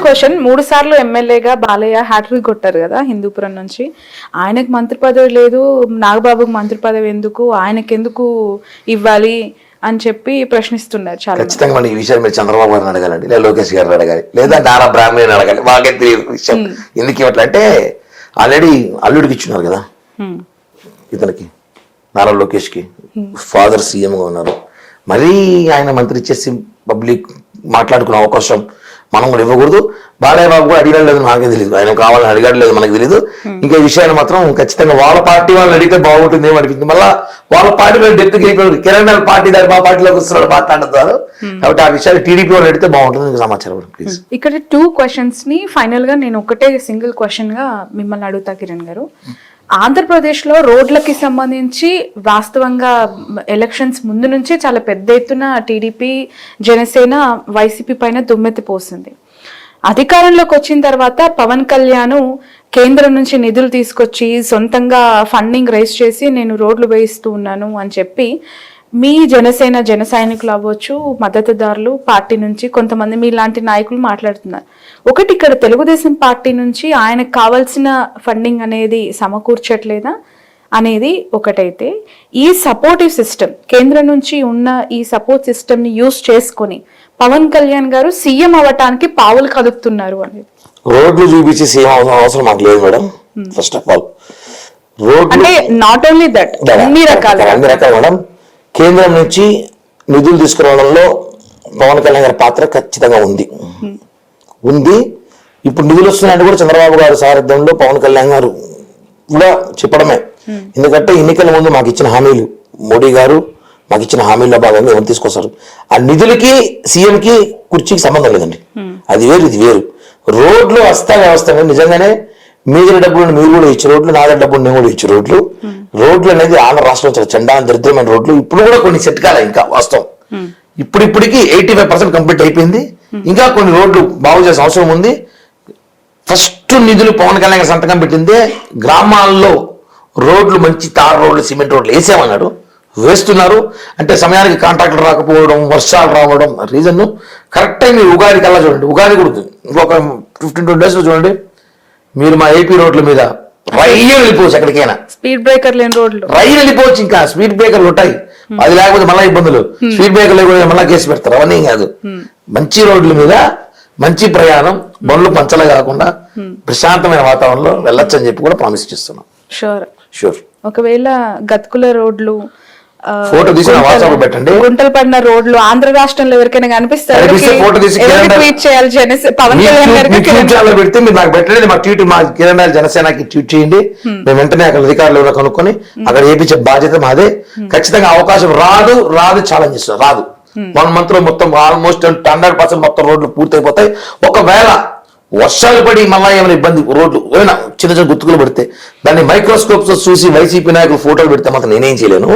Question, 3 సార్లు ఎమ్మెల్యేగా Balayya hat trick కొట్టారు కదా హిందూపురం నుంచి. ఆయనకు మంత్రి పదవి లేదు, నాగబాబుకు మంత్రి పదవి ఎందుకు, ఆయనకి ఎందుకు ఇవ్వాలి అని చెప్పి ప్రశ్నిస్తున్నారు చాలా. ఖచ్చితంగా ఈ విషయం మీరు చంద్రబాబు గారిని అడగాలండి, లేదా లోకేష్ గారిని అడగాలి, లేదా నారా బ్రాహ్మణి అడగాలి. మాకే తెలియదు విషయం ఎందుకు ఇవ్వట్లంటే ఆల్రెడీ అల్లుడికి ఇచ్చున్నారు కదా ఇతనికి, నారా లోకేష్ కి. ఫాదర్ సీఎంగా ఉన్నారు, మరీ ఆయన మంత్రి ఇచ్చేసి పబ్లిక్ మాట్లాడుకునే అవకాశం మనం కూడా ఇవ్వకూడదు. బాలయ్య బాబు కూడా అడిగాడు లేదు నాకే తెలియదు, ఆయన కావాలని అడిగాడు లేదు మనకు తెలియదు. ఇంకా ఈ విషయాన్ని మాత్రం ఖచ్చితంగా వాళ్ళ పార్టీ వాళ్ళని అడిగితే బాగుంటుంది ఏమో అనిపించింది. మళ్ళీ వాళ్ళ పార్టీలో డెప్త్ కిరణ్ పార్టీ దాని మా పార్టీలోకి వస్తున్నాడు మాట్లాడుతున్నారు కాబట్టి ఆ విషయాలు టీడీపీ వాళ్ళు అడిగితే బాగుంటుంది సమాచారం ప్లీజ్. ఇక్కడ 2 questions ని ఫైనల్ గా నేను ఒకటే సింగిల్ క్వశ్చన్ గా మిమ్మల్ని అడుగుతా కిరణ్ గారు. ఆంధ్రప్రదేశ్లో రోడ్లకి సంబంధించి వాస్తవంగా ఎలక్షన్స్ ముందు నుంచే చాలా పెద్ద ఎత్తున టీడీపీ, జనసేన, వైసీపీ పైన దుమ్మెత్తిపోసింది. అధికారంలోకి వచ్చిన తర్వాత పవన్ కళ్యాణ్ కేంద్రం నుంచి నిధులు తీసుకొచ్చి సొంతంగా ఫండింగ్ రైజ్ చేసి నేను రోడ్లు వేయిస్తూ ఉన్నాను అని చెప్పి మీ జనసేన జన సైనికులు అవ్వచ్చు, మద్దతుదారులు, పార్టీ నుంచి కొంతమంది మీ లాంటి నాయకులు మాట్లాడుతున్నారు. ఒకటి, ఇక్కడ తెలుగుదేశం పార్టీ నుంచి ఆయనకు కావాల్సిన ఫండింగ్ అనేది సమకూర్చట్లేదా అనేది ఒకటైతే, ఈ సపోర్టివ్ సిస్టమ్ కేంద్రం నుంచి ఉన్న ఈ సపోర్ట్ సిస్టమ్ ని యూజ్ చేసుకొని పవన్ కళ్యాణ్ గారు సీఎం అవ్వటానికి పావులు కదుపుతున్నారు అనేది. రోడ్లు చూపించి సీఎం అవసరం మాకు లేదు madam. First of all road అంటే నాట్ ఓన్లీ దట్, అన్ని రకాల మేడం. కేంద్రం నుంచి నిధులు తీసుకురావడంలో పవన్ కళ్యాణ్ గారి పాత్ర ఖచ్చితంగా ఉంది. ఇప్పుడు నిధులు వస్తున్నాయంటే కూడా చంద్రబాబు గారి సారథ్యంలో పవన్ కళ్యాణ్ గారు కూడా చెప్పడమే. ఎందుకంటే ఎన్నికల ముందు మాకు ఇచ్చిన హామీలు, మోడీ గారు మాకు ఇచ్చిన హామీల్లో భాగంగా ఎవరు తీసుకొస్తారు. ఆ నిధులకి సీఎం కి కుర్చీకి సంబంధం లేదండి, అది వేరు ఇది వేరు. రోడ్లు వస్తా వ్యవస్థ నిజంగానే మీ దగ్గర డబ్బులు మీరు కూడా ఇచ్చే రోడ్లు, నా దగ్గర డబ్బులు నేను కూడా ఇచ్చే రోడ్లు. రోడ్లు అనేది ఆంధ్ర రాష్ట్రం చాలా చండా దరిద్రమైన రోడ్లు. ఇప్పుడు కూడా కొన్ని సెట్ కాలే ఇంకా వాస్తవం. ఇప్పటికి 85% కంప్లీట్ అయిపోయింది. ఇంకా కొన్ని రోడ్లు బాగు చేసే అవసరం ఉంది. ఫస్ట్ నిధులు పవన్ కళ్యాణ్ సంతకం పెట్టిందే గ్రామాల్లో రోడ్లు, మంచి తార్ రోడ్లు, సిమెంట్ రోడ్లు వేసామన్నాడు, వేస్తున్నారు. అంటే సమయానికి కాంట్రాక్టర్ రాకపోవడం, వర్షాలు రావడం రీజన్. కరెక్ట్ టైం ఉగాది కల్లా చూడండి, ఉగాది కూడా ఇంకొక 15-20 days చూడండి, మీరు మా ఏపీ రోడ్ల మీద రైలు వెళ్ళిపోవచ్చు, ఎక్కడికైనా స్పీడ్ బ్రేకర్ లేని రోడ్లు రైలు వెళ్ళిపోవచ్చు. ఇంకా స్పీడ్ బ్రేకర్లు ఉంటాయి, అది లేకపోతే మళ్ళీ ఇబ్బందులు. స్పీడ్ బ్రేకర్ లేకపోతే మళ్ళీ కేసు పెడతారు. అవన్నీ కాదు, మంచి రోడ్ల మీద మంచి ప్రయాణం, బండ్లు పంచలే కాకుండా ప్రశాంతమైన వాతావరణంలో వెళ్ళొచ్చు అని చెప్పి కూడా ప్రామిస్ చేస్తున్నాం. షూర్. ఒకవేళ గతుకుల రోడ్లు, ఫోటో తీసి వాట్సాప్ పెట్టండి, గుంటలు పడిన రోడ్లు ఆంధ్ర రాష్ట్రంలో ఎవరికైనా కనిపిస్తారు, ఫోటో తీసి పవన్ కళ్యాణ్ గారికి పెడితే మీరు నాకు పెట్టండి. మా ట్వీట్, మా కిరణ్ జనసేనకి ట్వీట్ చేయండి. మేము వెంటనే అక్కడ అధికారులు ఎవరో కనుక్కొని అక్కడ ఏపించే బాధ్యత మాదే. ఖచ్చితంగా అవకాశం రాదు ఛాలెంజ్ ఇస్తున్నారు. రాదు 1 month లో మొత్తం ఆల్మోస్ట్ 100% మొత్తం రోడ్లు పూర్తయిపోతాయి. ఒకవేళ వర్షాలు పడి మళ్ళీ ఏమైనా ఇబ్బంది, రోడ్లు ఏమైనా చిన్న చిన్న గుర్తుకులు పెడితే దాన్ని మైక్రోస్కోప్స్ చూసి వైసీపీ నాయకులు ఫోటోలు పెడితే మాత్రం నేనేం చేయలేను.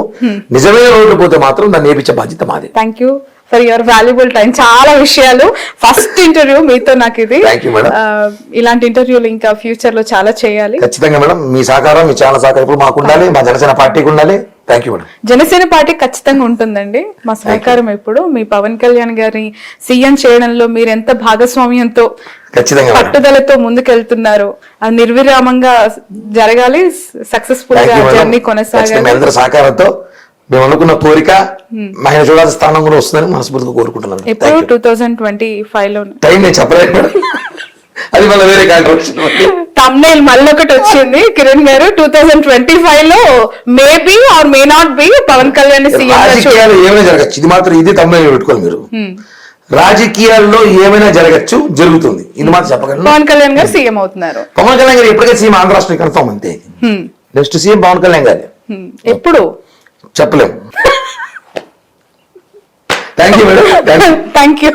నిజమైన రోడ్లు పోతే మాత్రం దాన్ని ఏపించే బాధ్యత మాది. Thank you for your valuable time. చాలా విషయాలు, ఫస్ట్ ఇంటర్వ్యూ మీతో నాకు ఇది. ఇలాంటి ఇంటర్వ్యూలు ఇంకా ఫ్యూచర్ లో చాలా చేయాలి. ఖచ్చితంగా మేడం, మీ సహకారం, మీ ఛానల్ సహకారం ఇప్పుడు మాకు ఉండాలి, మా జనసేన పార్టీకి ఉండాలి. Thank you madam. Janasena party ఖచ్చితంగా ఉంటుందండి, మా సహకారం ఎప్పుడు. మీ పవన్ కళ్యాణ్ గారి సీఎం చేయడంలో మీరు ఎంత భాగస్వామ్యంతో పట్టుదలతో ముందుకెళ్తున్నారు, అది నిర్విరామంగా జరగాలి, సక్సెస్ఫుల్ గా జర్నీ కొనసాగాలి. అందరి సహకారంతో మేము అనుకున్న కోరిక మహిళ చూడాల్సిన స్థానం కూడా వస్తుందని మనస్ఫూర్తిగా కోరుకుంటున్నాను. ఎప్పుడు 2025 లో టైం నేను చెప్పలేదు మేడం, అది మళ్ళీ వేరే తమ్నైల్ మళ్ళీ ఒకటి వచ్చింది కిరణ్ గారు. 2025 లో maybe or may not be Pawan Kalyan రాజకీయాలు ఏమైనా జరగచ్చు, ఇది మాత్రం ఇది తమ్నైల్ పెట్టుకోవాలి మీరు. రాజకీయాల్లో ఏమైనా జరగచ్చు, జరుగుతుంది, ఇది మాత్రం చెప్పగలను. పవన్ కళ్యాణ్ గారు సీఎం అవుతున్నారు. పవన్ కళ్యాణ్ గారు ఎప్పటికే సీఎం ఆంధ్ర రాష్ట్రం కన్ఫర్మ్ అంతే. నెక్స్ట్ సీఎం పవన్ కళ్యాణ్ గారు ఎప్పుడు చెప్పలేము. Thank you madam. Thank you.